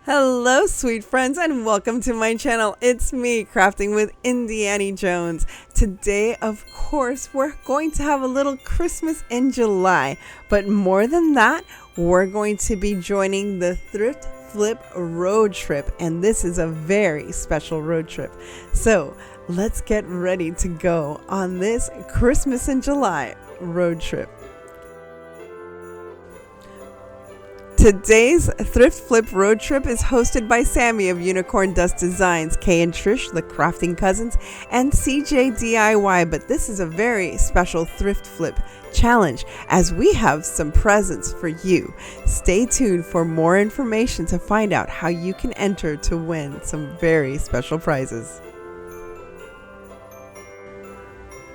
Hello sweet friends and welcome to my channel. It's me, Crafting with Indiana Jones. Today, of course, we're going to have a little Christmas in July, but more than that, we're going to be joining the Thrift Flip Roadtrip, and this is a very special road trip. So let's get ready to go on this Christmas in July road trip. Today's Thrift Flip Road Trip is hosted by Sammy of Unicorn Dust Designs, Kay and Trish, the Crafting Cousins, and CJ DIY. But this is a very special Thrift Flip challenge as we have some presents for you. Stay tuned for more information to find out how you can enter to win some very special prizes.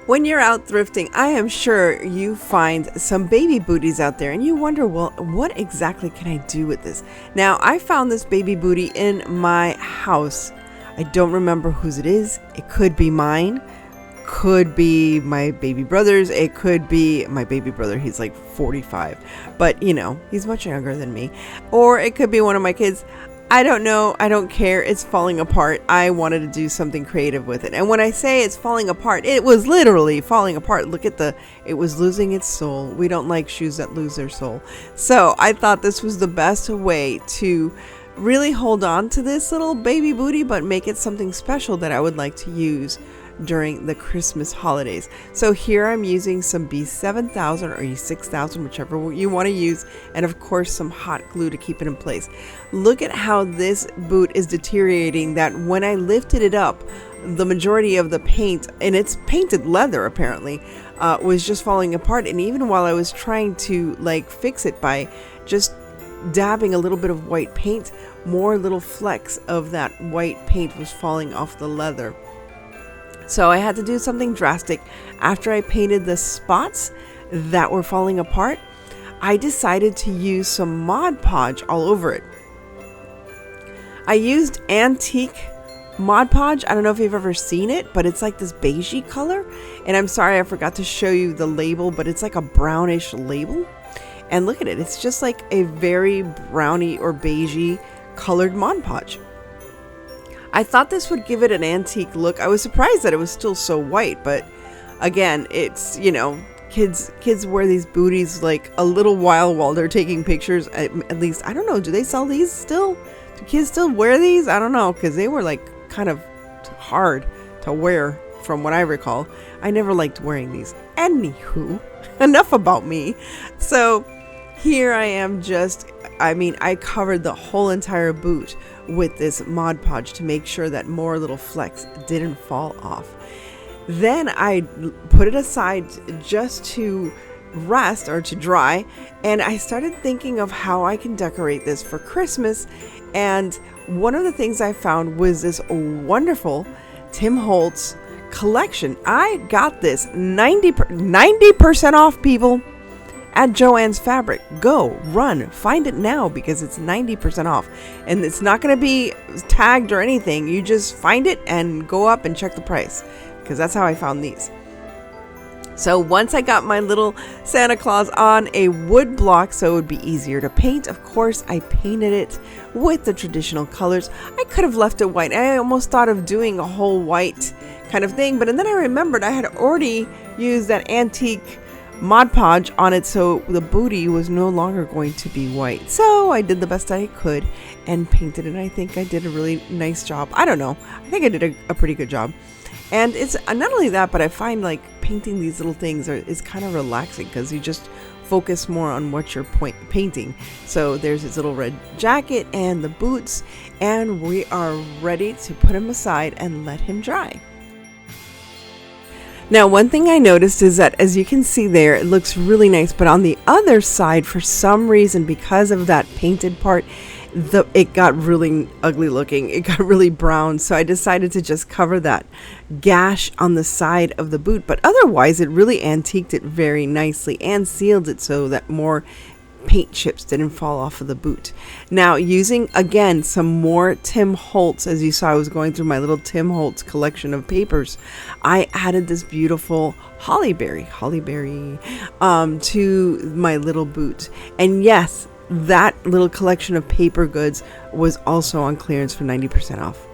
When you're out thrifting, I am sure you find some baby booties out there and you wonder, well, what exactly can I do with this? Now, I found this baby booty in my house. I don't remember whose it is. It could be mine, could be my baby brother's, it could be my baby brother. He's like 45, but you know, he's much younger than me. Or it could be one of my kids. I don't know. I don't care. It's falling apart. I wanted to do something creative with it. And when I say it's falling apart, it was literally falling apart. Look at it was losing its soul. We don't like shoes that lose their soul. So I thought this was the best way to really hold on to this little baby booty, but make it something special that I would like to use during the Christmas holidays. So here I'm using some B7000 or E6000, whichever you want to use, and of course some hot glue to keep it in place. Look at how this boot is deteriorating, that when I lifted it up, the majority of the paint, and it's painted leather apparently, was just falling apart. And even while I was trying to fix it by just dabbing a little bit of white paint, more little flecks of that white paint was falling off the leather. So I had to do something drastic. After I painted the spots that were falling apart, I decided to use some Mod Podge all over it. I used antique Mod Podge. I don't know if you've ever seen it, but it's like this beigey color. And I'm sorry I forgot to show you the label, but it's like a brownish label. And look at it. It's just like a very browny or beigey colored Mod Podge. I thought this would give it an antique look. I was surprised that it was still so white, but again, it's, you know, kids wear these booties like a little while they're taking pictures. At least, I don't know, do they sell these still? Do kids still wear these? I don't know, because they were like kind of hard to wear from what I recall. I never liked wearing these. Anywho, enough about me. So here I am I covered the whole entire boot with this Mod Podge to make sure that more little flecks didn't fall off. Then I put it aside just to rest or to dry, and I started thinking of how I can decorate this for Christmas. And one of the things I found was this wonderful Tim Holtz collection. I got this 90% off, people, at Joann's Fabric. Go, run, find it now because it's 90% off. And it's not going to be tagged or anything. You just find it and go up and check the price, because that's how I found these. So once I got my little Santa Claus on a wood block so it would be easier to paint, of course I painted it with the traditional colors. I could have left it white. I almost thought of doing a whole white kind of thing, but then I remembered I had already used that antique Mod Podge on it, so the booty was no longer going to be white. So I did the best I could and painted it. I think I did a really nice job. I don't know. I think I did a pretty good job. And it's not only that, but I find like painting these little things is kind of relaxing because you just focus more on what you're painting. So there's his little red jacket and the boots, and we are ready to put him aside and let him dry. Now, one thing I noticed is that, as you can see there, it looks really nice, but on the other side, for some reason, because of that painted part, it got really ugly looking. It got really brown, so I decided to just cover that gash on the side of the boot, but otherwise, it really antiqued it very nicely and sealed it so that more paint chips didn't fall off of the boot. Now, using again some more Tim Holtz, as you saw, I was going through my little Tim Holtz collection of papers. I added this beautiful holly berry to my little boot, and yes, that little collection of paper goods was also on clearance for 90% off.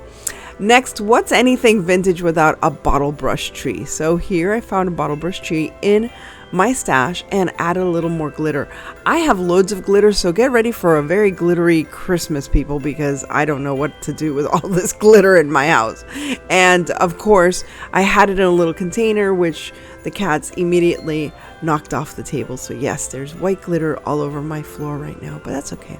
Next, what's anything vintage without a bottle brush tree? So here I found a bottle brush tree in my stash and added a little more glitter. I have loads of glitter, so get ready for a very glittery Christmas, people, because I don't know what to do with all this glitter in my house. And of course, I had it in a little container, which the cats immediately knocked off the table. So yes, there's white glitter all over my floor right now, but that's okay.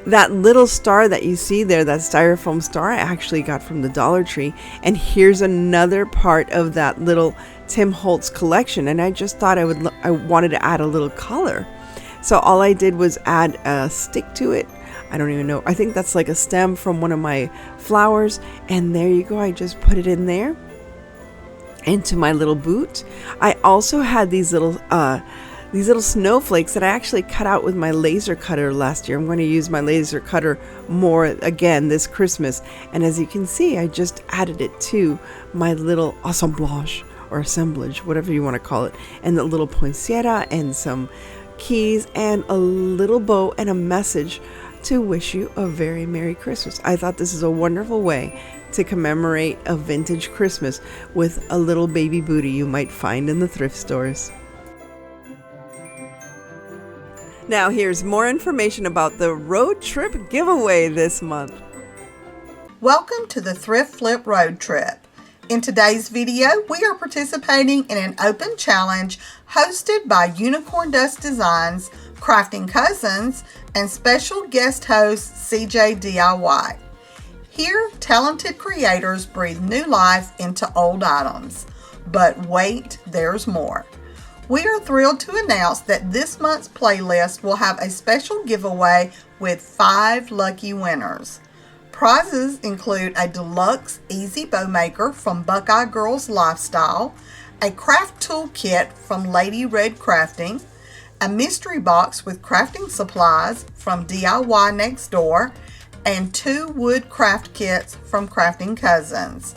That little star that you see there, that styrofoam star, I actually got from the Dollar Tree. And here's another part of that little Tim Holtz collection. And I just thought I wanted to add a little color. So all I did was add a stick to it. I don't even know. I think that's like a stem from one of my flowers. And there you go. I just put it in there into my little boot. I also had these little snowflakes that I actually cut out with my laser cutter last year. I'm going to use my laser cutter more again this Christmas. And as you can see, I just added it to my little assemblage or assemblage, whatever you want to call it. And the little poinsettia and some keys and a little bow and a message to wish you a very Merry Christmas. I thought this is a wonderful way to commemorate a vintage Christmas with a little baby booty you might find in the thrift stores. Now here's more information about the road trip giveaway this month. Welcome to the Thrift Flip Roadtrip. In today's video, we are participating in an open challenge hosted by Unicorn Dust Designs, Crafting Cousins, and special guest host CJ DIY. Here, talented creators breathe new life into old items. But wait, there's more. We are thrilled to announce that this month's playlist will have a special giveaway with 5 lucky winners. Prizes include a deluxe easy bow maker from Buckeye Girls Lifestyle, a craft tool kit from Lady Red Crafting, a mystery box with crafting supplies from DIY Next Door, and 2 wood craft kits from Crafting Cousins.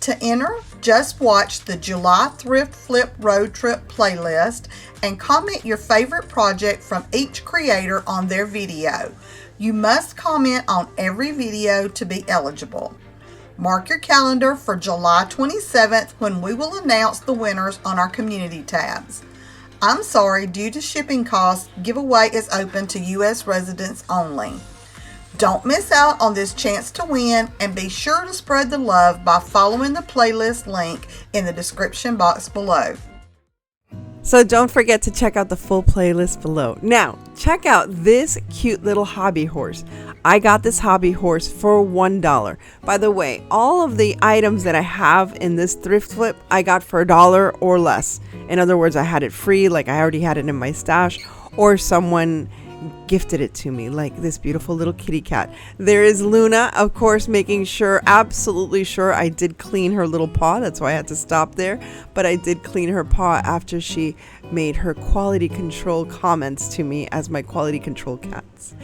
To enter, just watch the July Thrift Flip Road Trip playlist and comment your favorite project from each creator on their video. You must comment on every video to be eligible. Mark your calendar for July 27th when we will announce the winners on our community tabs. I'm sorry, due to shipping costs, giveaway is open to U.S. residents only. Don't miss out on this chance to win, and be sure to spread the love by following the playlist link in the description box below. So don't forget to check out the full playlist below. Now, check out this cute little hobby horse. I got this hobby horse for $1. By the way, all of the items that I have in this thrift flip, I got for $1 or less. In other words, I had it free, like I already had it in my stash, or someone gifted it to me, like this beautiful little kitty cat. There is Luna, of course, making sure, absolutely sure, I did clean her little paw. That's why I had to stop there. But I did clean her paw after she made her quality control comments to me as my quality control cats.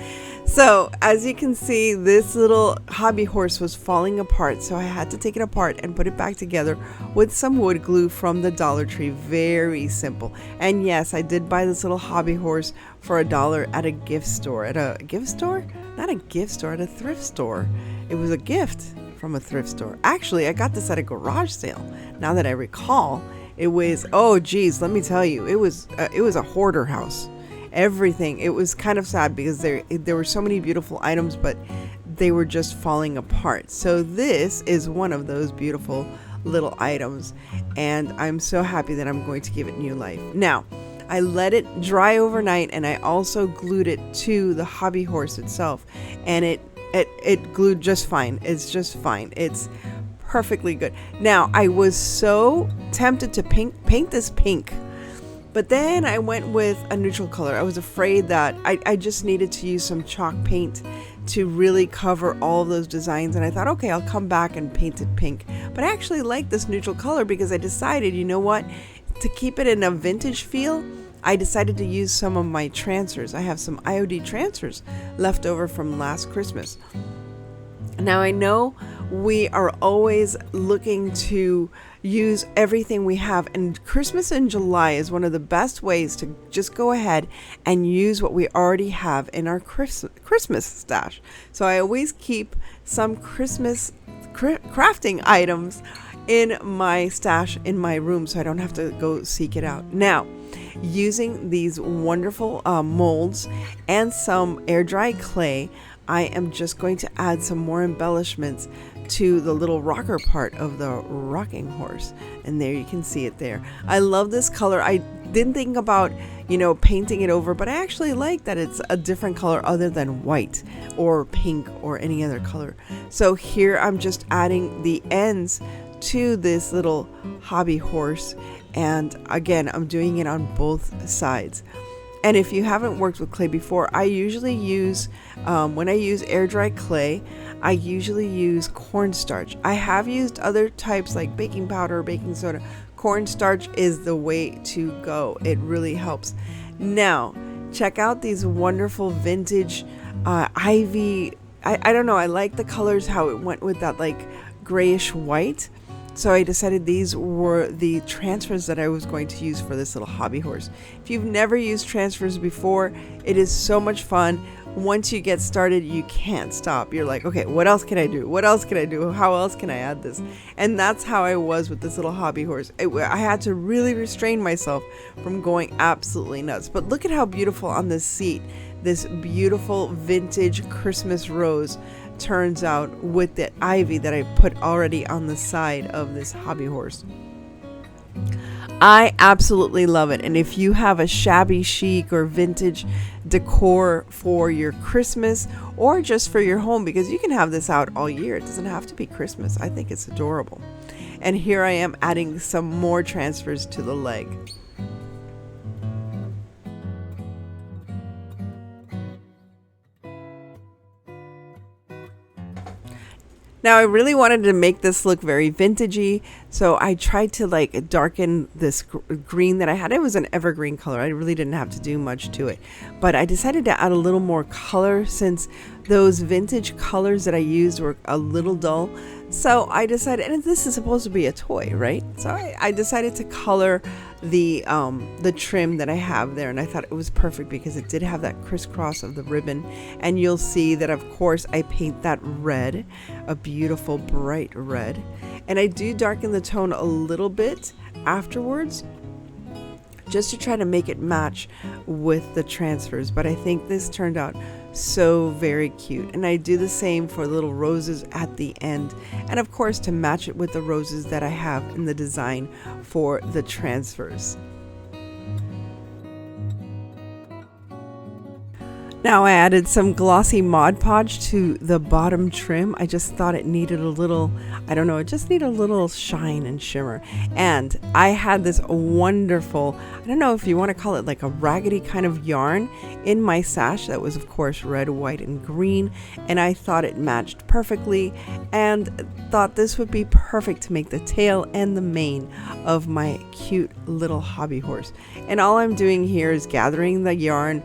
So as you can see, this little hobby horse was falling apart, so I had to take it apart and put it back together with some wood glue from the Dollar Tree. Very simple. And yes, I did buy this little hobby horse for $1 at a gift store. At a gift store? Not a gift store, at a thrift store. It was a gift from a thrift store. Actually, I got this at a garage sale. Now that I recall, it was, oh geez, let me tell you, it was a hoarder house. Everything. It was kind of sad because there were so many beautiful items, but they were just falling apart. So this is one of those beautiful little items, and I'm so happy that I'm going to give it new life. Now, I let it dry overnight, and I also glued it to the hobby horse itself, and it glued just fine. It's just fine. It's perfectly good. Now, I was so tempted to paint this pink, but then I went with a neutral color. I was afraid that I just needed to use some chalk paint to really cover all of those designs. And I thought, okay, I'll come back and paint it pink. But I actually like this neutral color because I decided, you know what? To keep it in a vintage feel, I decided to use some of my transfers. I have some IOD transfers left over from last Christmas. Now I know we are always looking to use everything we have. And Christmas in July is one of the best ways to just go ahead and use what we already have in our Christmas stash. So I always keep some Christmas crafting items in my stash in my room, so I don't have to go seek it out. Now, using these wonderful molds and some air dry clay, I am just going to add some more embellishments to the little rocker part of the rocking horse. And there you can see it there. I love this color. I didn't think about, painting it over, but I actually like that it's a different color other than white or pink or any other color. So here I'm just adding the ends to this little hobby horse, and again I'm doing it on both sides. And if you haven't worked with clay before, I usually use when I use air dry clay, I usually use cornstarch. I have used other types like baking powder or baking soda. Cornstarch is the way to go. It really helps. Now check out these wonderful vintage ivy. I don't know, I like the colors, how it went with that like grayish white. So I decided these were the transfers that I was going to use for this little hobby horse. If you've never used transfers before, it is so much fun. Once you get started, you can't stop. You're like, okay, what else can I do? What else can I do? How else can I add this? And that's how I was with this little hobby horse. I had to really restrain myself from going absolutely nuts. But look at how beautiful on this seat, this beautiful vintage Christmas rose turns out with the ivy that I put already on the side of this hobby horse. I absolutely love it. And if you have a shabby chic or vintage decor for your Christmas or just for your home, because you can have this out all year, it doesn't have to be Christmas. I think it's adorable. And here I am adding some more transfers to the leg. Now I really wanted to make this look very vintagey, so I tried to like darken this green that I had. It was an evergreen color. I really didn't have to do much to it, but I decided to add a little more color since those vintage colors that I used were a little dull. So I decided, and this is supposed to be a toy, right? So I decided to color the trim that I have there, and I thought it was perfect because it did have that crisscross of the ribbon. And you'll see that of course I paint that red, a beautiful bright red, and I do darken the tone a little bit afterwards just to try to make it match with the transfers. But I think this turned out so very cute, and I do the same for little roses at the end, and of course to match it with the roses that I have in the design for the transfers. Now I added some glossy Mod Podge to the bottom trim. I just thought it needed a little, I don't know, it just needed a little shine and shimmer. And I had this wonderful, I don't know if you want to call it like a raggedy kind of yarn in my sash that was of course red, white, and green. And I thought it matched perfectly and thought this would be perfect to make the tail and the mane of my cute little hobby horse. And all I'm doing here is gathering the yarn,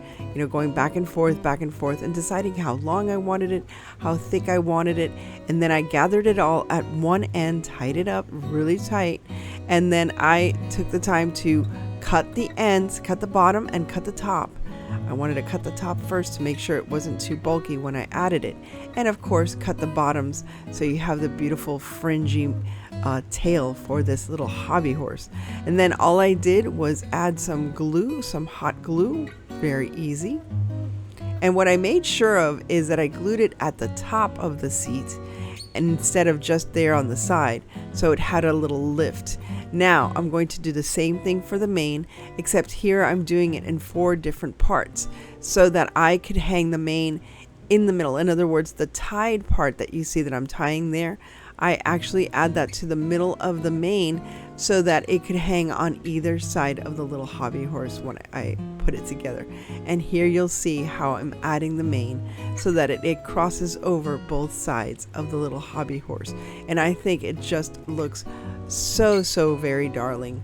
going back and forth, and deciding how long I wanted it, how thick I wanted it. And then I gathered it all at one end, tied it up really tight. And then I took the time to cut the ends, cut the bottom, and cut the top. I wanted to cut the top first to make sure it wasn't too bulky when I added it. And of course, cut the bottoms so you have the beautiful fringy tail for this little hobby horse. And then all I did was add some glue, some hot glue, very easy. And what I made sure of is that I glued it at the top of the seat instead of just there on the side, so it had a little lift. Now I'm going to do the same thing for the mane, except here I'm doing it in 4 different parts so that I could hang the mane in the middle. In other words, the tied part that you see that I'm tying there, I actually add that to the middle of the mane so that it could hang on either side of the little hobby horse when I put it together. And here you'll see how I'm adding the mane so that it crosses over both sides of the little hobby horse. And I think it just looks so very darling.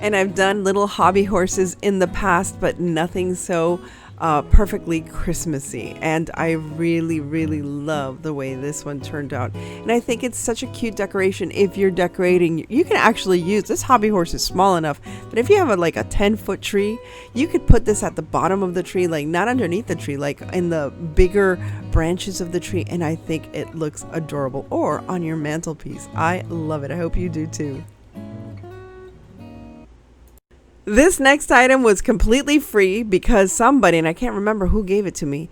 And I've done little hobby horses in the past, but nothing so perfectly Christmassy. And I really, really love the way this one turned out. And I think it's such a cute decoration. If you're decorating, you can actually use this. Hobby horse is small enough that if you have like a 10-foot tree, you could put this at the bottom of the tree, like not underneath the tree, like in the bigger branches of the tree. And I think it looks adorable, or on your mantelpiece. I love it. I hope you do too. This next item was completely free because somebody, and I can't remember who gave it to me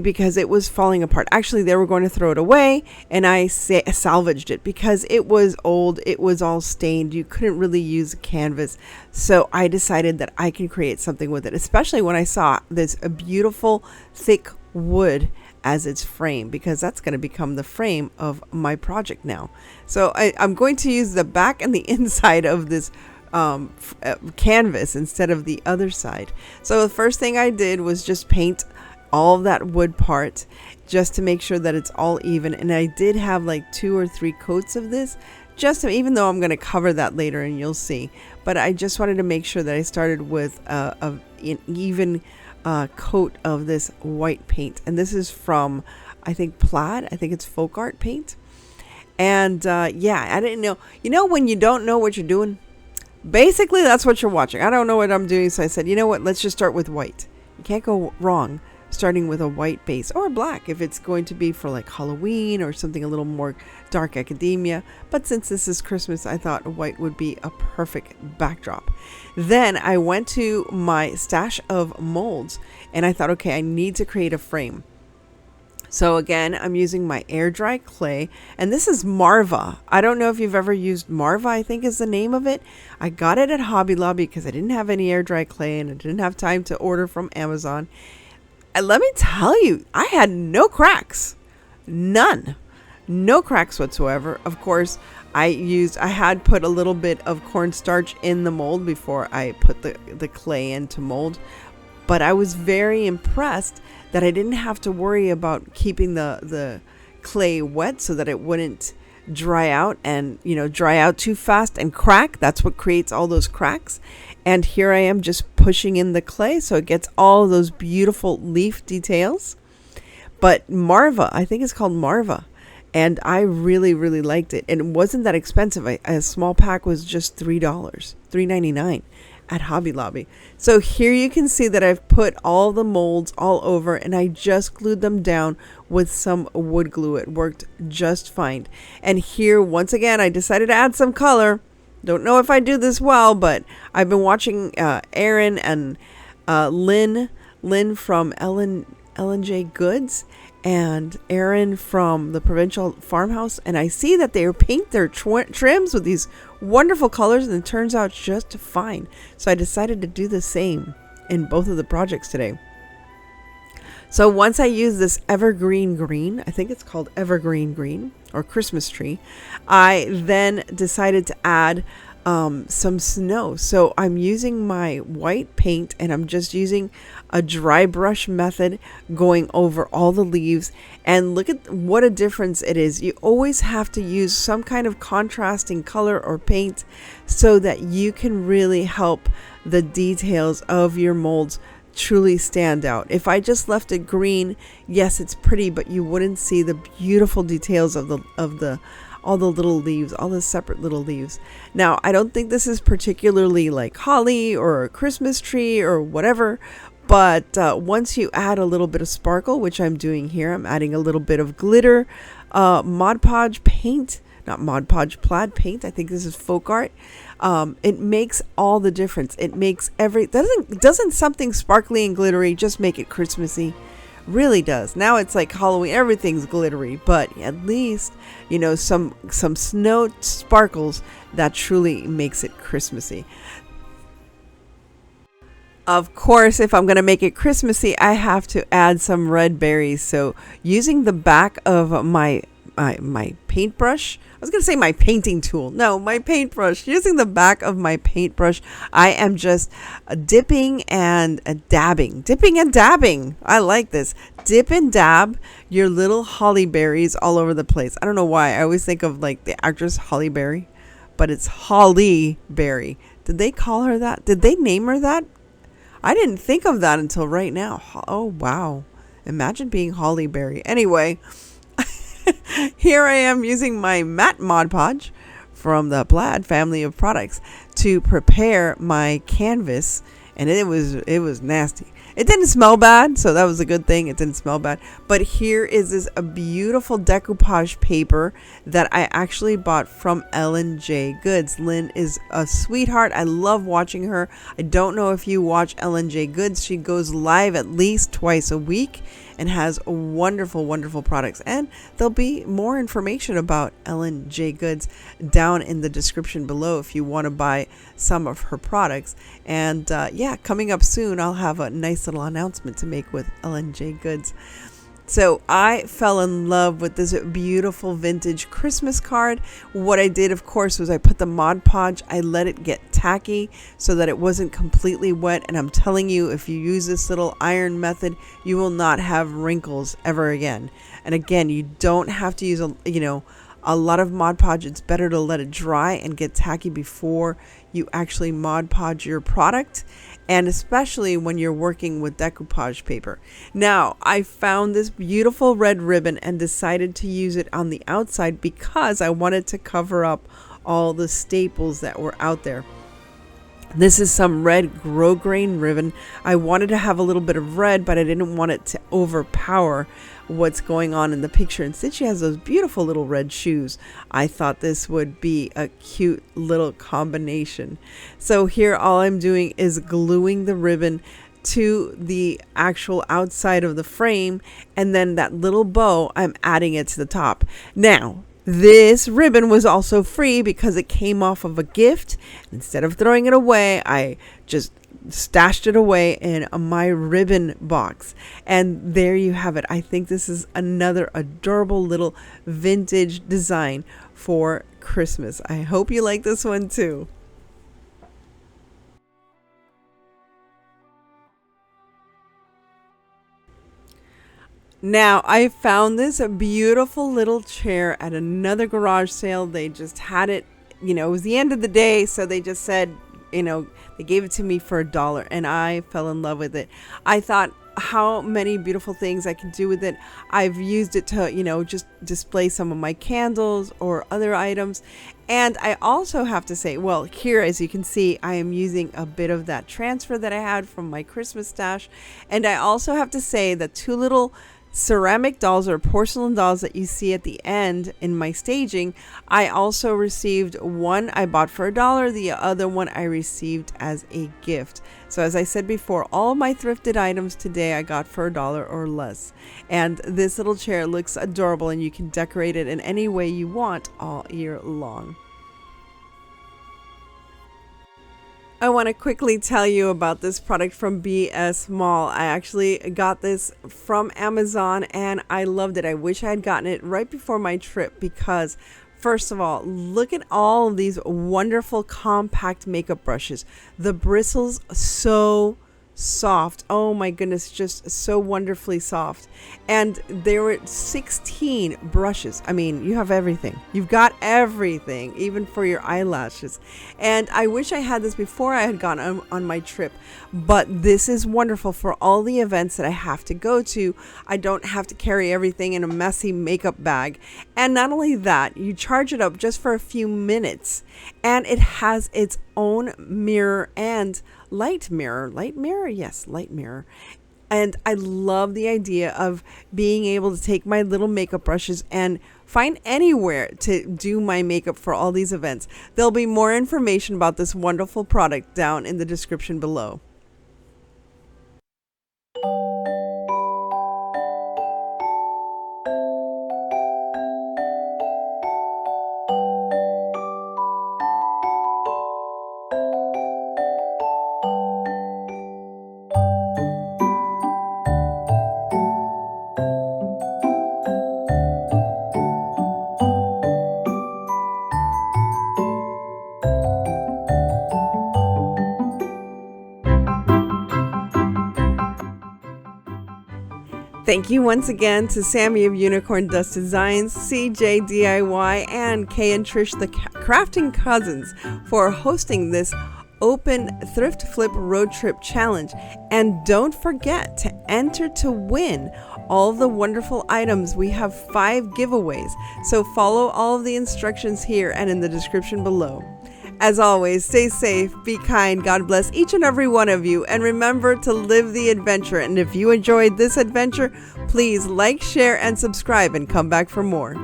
because it was falling apart. Actually, they were going to throw it away, and I salvaged it because it was old. It was all stained. You couldn't really use a canvas. So I decided that I can create something with it, especially when I saw this a beautiful thick wood as its frame, because that's going to become the frame of my project now. So I'm going to use the back and the inside of this canvas instead of the other side. So the first thing I did was just paint all of that wood part just to make sure that it's all even. And I did have like 2 or 3 coats of this, just to, even though I'm going to cover that later and you'll see. But I just wanted to make sure that I started with an even coat of this white paint. And this is from, I think, Plaid. I think it's folk art paint. And yeah, I didn't know. You know when you don't know what you're doing? Basically, that's what you're watching. I don't know what I'm doing, so I said, you know what? Let's just start with white. You can't go wrong starting with a white base, or black if it's going to be for like Halloween or something a little more dark academia. But since this is Christmas, I thought white would be a perfect backdrop. Then I went to my stash of molds, and I thought, okay, I need to create a frame. So again, I'm using my air dry clay, and this is Marva. I don't know if you've ever used Marva, I think is the name of it. I got it at Hobby Lobby because I didn't have any air dry clay and I didn't have time to order from Amazon. And let me tell you, I had no cracks. None. No cracks whatsoever. Of course, I had put a little bit of cornstarch in the mold before I put the clay into mold. But I was very impressed that I didn't have to worry about keeping the clay wet so that it wouldn't dry out and, dry out too fast and crack. That's what creates all those cracks. And here I am just pushing in the clay so it gets all those beautiful leaf details. But Marva, I think it's called Marva. And I really, really liked it. And it wasn't that expensive. A small pack was just $3, $3.99 at Hobby Lobby. So here you can see that I've put all the molds all over, and I just glued them down with some wood glue. It worked just fine. And here, once again, I decided to add some color. Don't know if I do this well, but I've been watching Erin and Lynn from J Goods, and Erin from the Provincial Farmhouse, and I see that they paint their trims with these wonderful colors, and it turns out just fine. So I decided to do the same in both of the projects today. So once I use this evergreen green, I think it's called evergreen green or Christmas tree, I then decided to add some snow. So I'm using my white paint, and I'm just using a dry brush method going over all the leaves, and look at what a difference it is. You always have to use some kind of contrasting color or paint so that you can really help the details of your molds truly stand out. If I just left it green, yes, it's pretty, but you wouldn't see the beautiful details of all the little leaves, all the separate little leaves. Now, I don't think this is particularly like holly or a Christmas tree or whatever, but once you add a little bit of sparkle, which I'm doing here, I'm adding a little bit of glitter, Mod Podge paint, not Mod Podge, Plaid paint. I think this is folk art. It makes all the difference. It makes doesn't something sparkly and glittery just make it Christmassy? Really does. Now it's like Halloween, everything's glittery, but at least some snow sparkles that truly makes it Christmassy. Of course, if I'm going to make it Christmassy, I have to add some red berries. So using the back of my paintbrush, I was going to say my painting tool. No, my paintbrush. Using the back of my paintbrush, I am just dipping and dabbing. Dipping and dabbing. I like this. Dip and dab your little holly berries all over the place. I don't know why. I always think of like the actress Holly Berry, but it's Holly Berry. Did they call her that? Did they name her that? I didn't think of that until right now. Oh, wow. Imagine being Holly Berry. Anyway, here I am using my matte Mod Podge from the Plaid family of products to prepare my canvas, and it was nasty. It didn't smell bad, so that was a good thing. It didn't smell bad. But here is this a beautiful decoupage paper that I actually bought from Ellen J. Goods. Lynn is a sweetheart. I love watching her. I don't know if you watch Ellen J. Goods. She goes live at least twice a week and has wonderful, wonderful products. And there'll be more information about Ellen J. Goods down in the description below if you want to buy some of her products. And yeah, coming up soon, I'll have a nice little announcement to make with Ellen J. Goods. So I fell in love with this beautiful vintage Christmas card. What I did, of course, was I put the Mod Podge, I let it get tacky so that it wasn't completely wet. And I'm telling you, if you use this little iron method, you will not have wrinkles ever again. And again, you don't have to use a lot of Mod Podge. It's better to let it dry and get tacky before you actually Mod Podge your product, and especially when you're working with decoupage paper. Now, I found this beautiful red ribbon and decided to use it on the outside because I wanted to cover up all the staples that were out there. This is some red grosgrain ribbon. I wanted to have a little bit of red, but I didn't want it to overpower what's going on in the picture. And since she has those beautiful little red shoes, I thought this would be a cute little combination. So here all I'm doing is gluing the ribbon to the actual outside of the frame, and then that little bow, I'm adding it to the top. Now, this ribbon was also free because it came off of a gift. Instead of throwing it away, I just stashed it away in my ribbon box. And there you have it. I think this is another adorable little vintage design for Christmas. I hope you like this one too. Now, I found this beautiful little chair at another garage sale. They just had it, it was the end of the day, so they just said, they gave it to me for $1, and I fell in love with it. I thought how many beautiful things I can do with it. I've used it to, just display some of my candles or other items. And I also have to say, well, here, as you can see, I am using a bit of that transfer that I had from my Christmas stash. And I also have to say that two little ceramic dolls or porcelain dolls that you see at the end in my staging, I also received one I bought for $1. The other one I received as a gift. So as I said before, all my thrifted items today I got for $1 or less. And this little chair looks adorable, and you can decorate it in any way you want all year long. I want to quickly tell you about this product from BSMALL. I actually got this from Amazon and I loved it. I wish I had gotten it right before my trip because, first of all, look at all of these wonderful compact makeup brushes. The bristles so soft. Oh my goodness, just so wonderfully soft. And there were 16 brushes. I mean, you have everything. You've got everything, even for your eyelashes. And I wish I had this before I had gone on my trip. But this is wonderful for all the events that I have to go to. I don't have to carry everything in a messy makeup bag. And not only that, you charge it up just for a few minutes. And it has its own mirror and light mirror. Yes, light mirror. And I love the idea of being able to take my little makeup brushes and find anywhere to do my makeup for all these events. There'll be more information about this wonderful product down in the description below. Thank you once again to Sammy of Unicorn Dust Designs, CJ DIY, and Kay and Trish the Crafting Cousins for hosting this open Thrift Flip Roadtrip Challenge. And don't forget to enter to win all the wonderful items. We have 5 giveaways, so follow all of the instructions here and in the description below. As always, stay safe, be kind, God bless each and every one of you, and remember to live the adventure. And if you enjoyed this adventure, please like, share, and subscribe and come back for more.